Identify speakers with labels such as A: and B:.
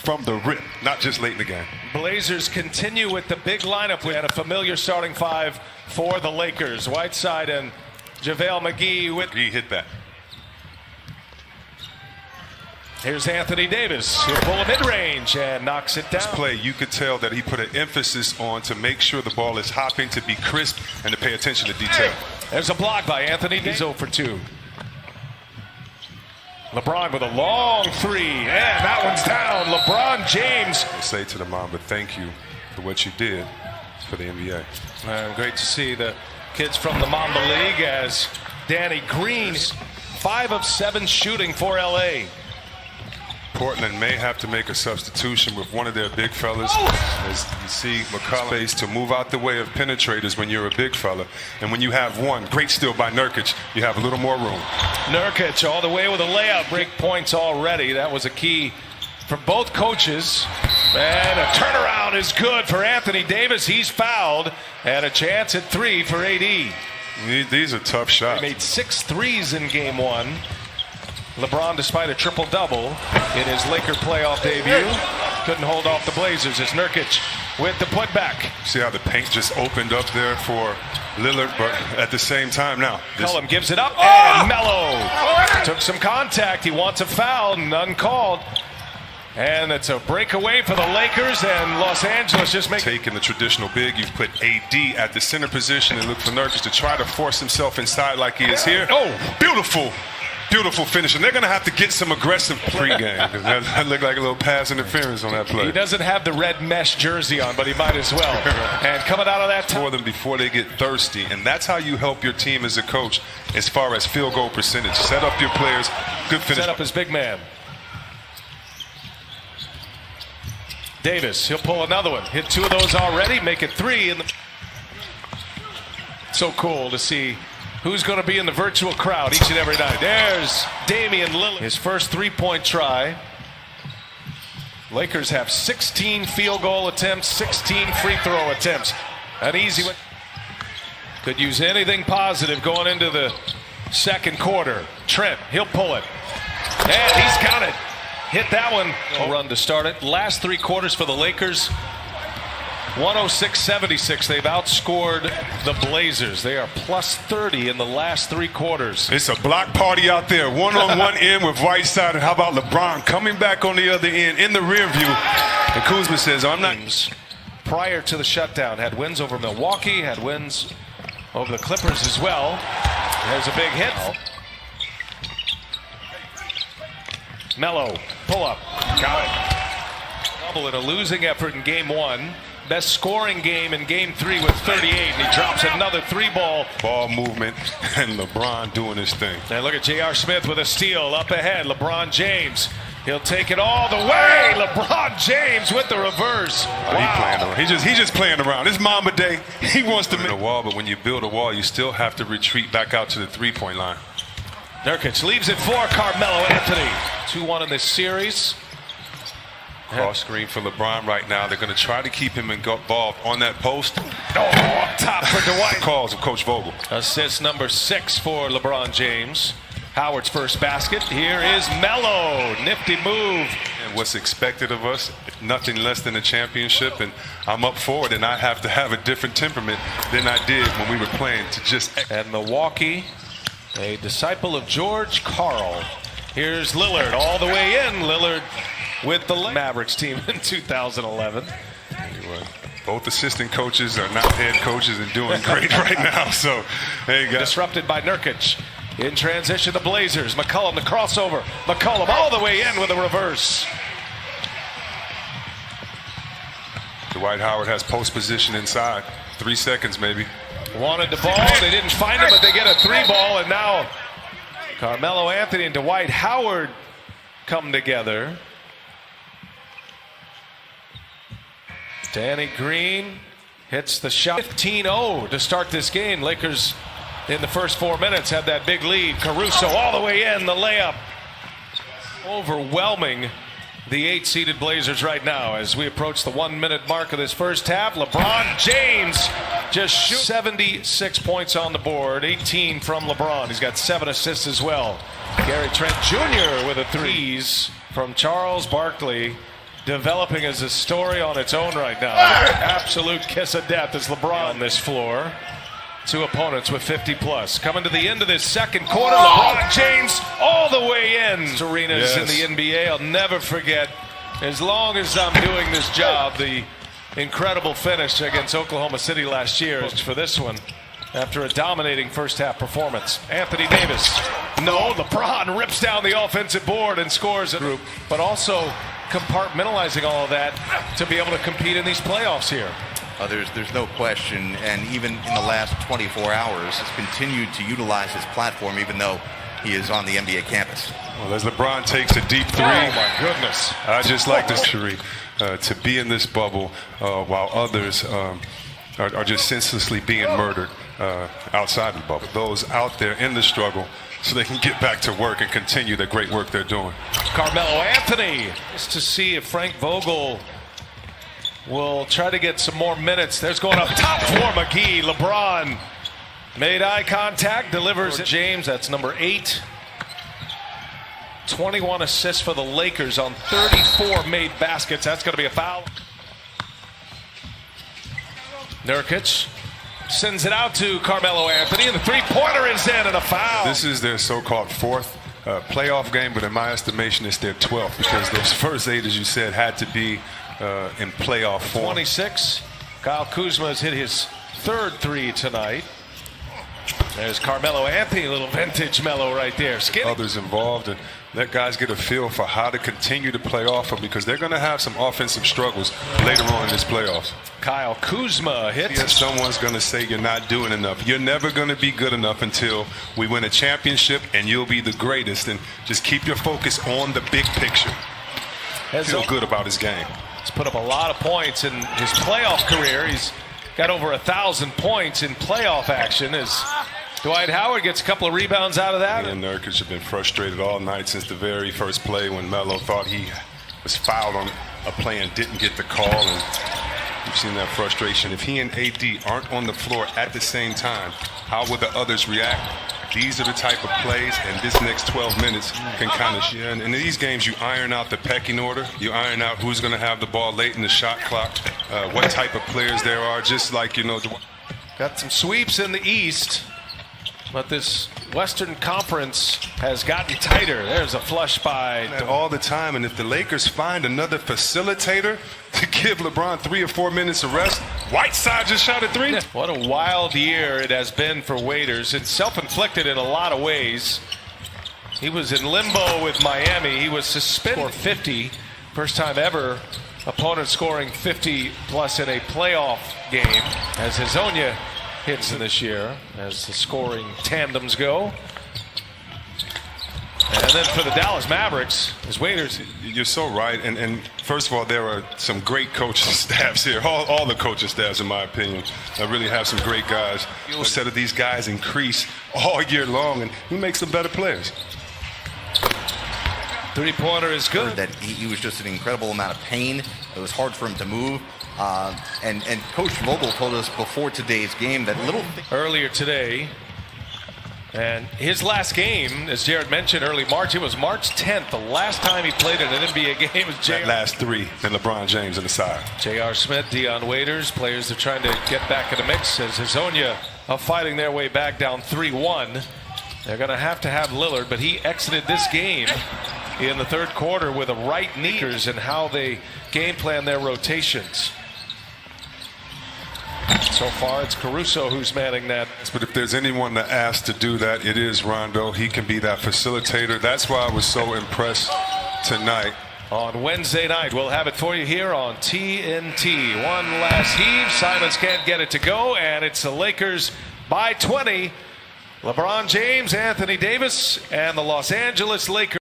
A: from the rip, not just late in the game.
B: Blazers continue with the big lineup. We had a familiar starting five for the Lakers. Whiteside and JaVale McGee with.
A: He hit that.
B: Here's Anthony Davis. He'll pull a mid-range and knocks it down.
A: This play, you could tell that he put an emphasis on to make sure the ball is hopping, to be crisp, and to pay attention to detail.
B: There's a block by Anthony Davis. 0 for 2. LeBron with a long three, and that one's down. LeBron James.
A: I say to the Mamba, thank you for what you did for the NBA.
B: Great to see the kids from the Mamba League as Danny Green, 5 of 7 shooting for LA.
A: Portland may have to make a substitution with one of their big fellas. As you see McCollum to move out the way of penetrators when you're a big fella. And when you have one, great steal by Nurkic, you have a little more room.
B: Nurkic all the way with a layup. Break points already. That was a key for both coaches. And a turnaround is good for Anthony Davis. He's fouled. And a chance at 3 for AD.
A: These are tough shots.
B: He made 6 threes in game 1. LeBron, despite a triple-double in his Laker playoff debut, couldn't hold off the Blazers. It's Nurkic with the putback.
A: See how the paint just opened up there for Lillard, but at the same time now.
B: McCollum gives it up, and Melo took some contact. He wants a foul, none called. And it's a breakaway for the Lakers, and Los Angeles just
A: taking the traditional big. You've put AD at the center position and look for Nurkic to try to force himself inside like he is here. Oh, beautiful. Beautiful finish, and they're going to have to get some aggressive pregame. That looked like a little pass interference on that play.
B: He doesn't have the red mesh jersey on, but he might as well. And coming out of that
A: for them before they get thirsty, and that's how you help your team as a coach as far as field goal percentage. Set up your players. Good finish.
B: Set up his big man. Davis, he'll pull another one. Hit 2 of those already, make it 3. So cool to see who's going to be in the virtual crowd each and every night. There's Damian Lillard. His first 3-point try. Lakers have 16 field goal attempts, 16 free throw attempts. An easy one. Could use anything positive going into the second quarter. Trent, he'll pull it. And he's got it. Hit that one. A run to start it. Last 3 quarters for the Lakers. 106-76. They've outscored the Blazers. They are plus 30 in the last 3 quarters.
A: It's a block party out there. One-on-one end with Whiteside. And how about LeBron coming back on the other end in the rear view? And Kuzma says, I'm not.
B: Prior to the shutdown, had wins over Milwaukee, had wins over the Clippers as well. There's a big hit. Melo, pull up. Got it. Double in a losing effort in game 1. Best scoring game in game 3 with 38, and he drops another 3-ball.
A: Ball movement, and LeBron doing his thing.
B: And look at J.R. Smith with a steal up ahead. LeBron James, he'll take it all the way. LeBron James with the reverse.
A: Wow. He's playing around. He's just playing around. It's Mamba Day. He wants to make a wall, but when you build a wall, you still have to retreat back out to the 3-point line.
B: Nurkic leaves it for Carmelo Anthony. 2-1 in this series.
A: Cross screen for LeBron right now. They're going to try to keep him involved on that post.
B: Oh, up top for Dwight.
A: Calls of Coach Vogel.
B: Assist number 6 for LeBron James. Howard's first basket. Here is Melo. Nifty move.
A: And what's expected of us, nothing less than a championship. And I'm up for it, and I have to have a different temperament than I did when we were playing to just.
B: And Milwaukee, a disciple of George Karl. Here's Lillard all the way in. Lillard with the Mavericks team in 2011.
A: Anyway, both assistant coaches are now head coaches and doing great right now. So, there you go.
B: Disrupted by Nurkic. In transition, the Blazers. McCollum, the crossover. McCollum all the way in with a reverse.
A: Dwight Howard has post position inside. 3 seconds maybe.
B: Wanted the ball. They didn't find it, but they get a 3-ball. And now Carmelo Anthony and Dwight Howard come together. Danny Green hits the shot. 15-0 to start this game. Lakers in the first 4 minutes had that big lead. Caruso all the way in, the layup. Overwhelming the 8-seeded Blazers right now as we approach the 1-minute mark of this first half. LeBron James just shoots 76 points on the board, 18 from LeBron. He's got 7 assists as well. Gary Trent Jr. with a 3s from Charles Barkley. developing as a story on its own right now. Absolute kiss of death as LeBron on this floor. Two opponents with 50 plus. Coming to the end of this second quarter, LeBron James all the way in. Arenas in the NBA. I'll never forget, as long as I'm doing this job, the incredible finish against Oklahoma City last year for this one. After a dominating first half performance. Anthony Davis. No, LeBron rips down the offensive board and scores a group, but also compartmentalizing all of that to be able to compete in these playoffs here.
C: There's no question, and even in the last 24 hours has continued to utilize his platform even though he is on the NBA campus.
A: Well, as LeBron takes a deep three.
B: Oh my goodness.
A: I just like this, Sheree, to be in this bubble while others are just senselessly being murdered outside the bubble. Those out there in the struggle so they can get back to work and continue the great work they're doing.
B: Carmelo Anthony. Just to see if Frank Vogel will try to get some more minutes. There's going up top for McGee. LeBron made eye contact, delivers it. James, that's number 8. 21 assists for the Lakers on 34 made baskets. That's going to be a foul. Nurkic sends it out to Carmelo Anthony, and the three-pointer is in, and a foul.
A: This is their so-called 4th playoff game, but in my estimation, it's their 12th because those first 8, as you said, had to be in playoff form.
B: 26. Kyle Kuzma has hit his 3rd 3 tonight. There's Carmelo Anthony, a little vintage Melo right there. Skinny.
A: Others involved, and let guys get a feel for how to continue to play off them because they're going to have some offensive struggles later on in this playoffs.
B: Kyle Kuzma hits.
A: Yes, someone's going to say you're not doing enough. You're never going to be good enough until we win a championship, and you'll be the greatest. And just keep your focus on the big picture. Feel good about his game.
B: He's put up a lot of points in his playoff career. He's got over 1,000 points in playoff action as Dwight Howard gets a couple of rebounds out of that.
A: And Nurkic have been frustrated all night since the very first play when Melo thought he was fouled on a play and didn't get the call. And you've seen that frustration. If he and AD aren't on the floor at the same time, how will the others react? These are the type of plays, and this next 12 minutes can kind of share. And in these games, you iron out the pecking order. You iron out who's going to have the ball late in the shot clock, what type of players there are, just like, you know.
B: Got some sweeps in the East, but this Western Conference has gotten tighter. There's a flush by
A: all the time, and if the Lakers find another facilitator to give LeBron 3 or 4 minutes of rest, Whiteside just shot a 3.
B: What a wild year it has been for Waiters. It's self-inflicted in a lot of ways. He was in limbo with Miami. He was suspended for 50. First time ever opponent scoring 50 plus in a playoff game as Hazonia hits in this year as the scoring tandems go. And then for the Dallas Mavericks, as Waiters.
A: You're so right. And first of all, there are some great coaching staffs here. All the coaching staffs, in my opinion, really have some great guys. A set of these guys increase all year long, and he makes them better players.
B: Three-pointer is good.
C: That he was just an incredible amount of pain. It was hard for him to move. And Coach Vogel told us before today's game that
B: earlier today. And his last game, as Jared mentioned, early March, it was March 10th. The last time he played in an NBA game was
A: that last 3 and LeBron James on the side.
B: J.R. Smith, Dion Waiters, players are trying to get back in the mix as Hazonia are fighting their way back down 3-1. They're going to have Lillard, but he exited this game in the 3rd quarter with a right knee and how they game plan their rotations. So far, it's Caruso who's manning that.
A: But if there's anyone that asked to do that, it is Rondo. He can be that facilitator. That's why I was so impressed tonight.
B: On Wednesday night, we'll have it for you here on TNT. One last heave. Simons can't get it to go, and it's the Lakers by 20. LeBron James, Anthony Davis, and the Los Angeles Lakers.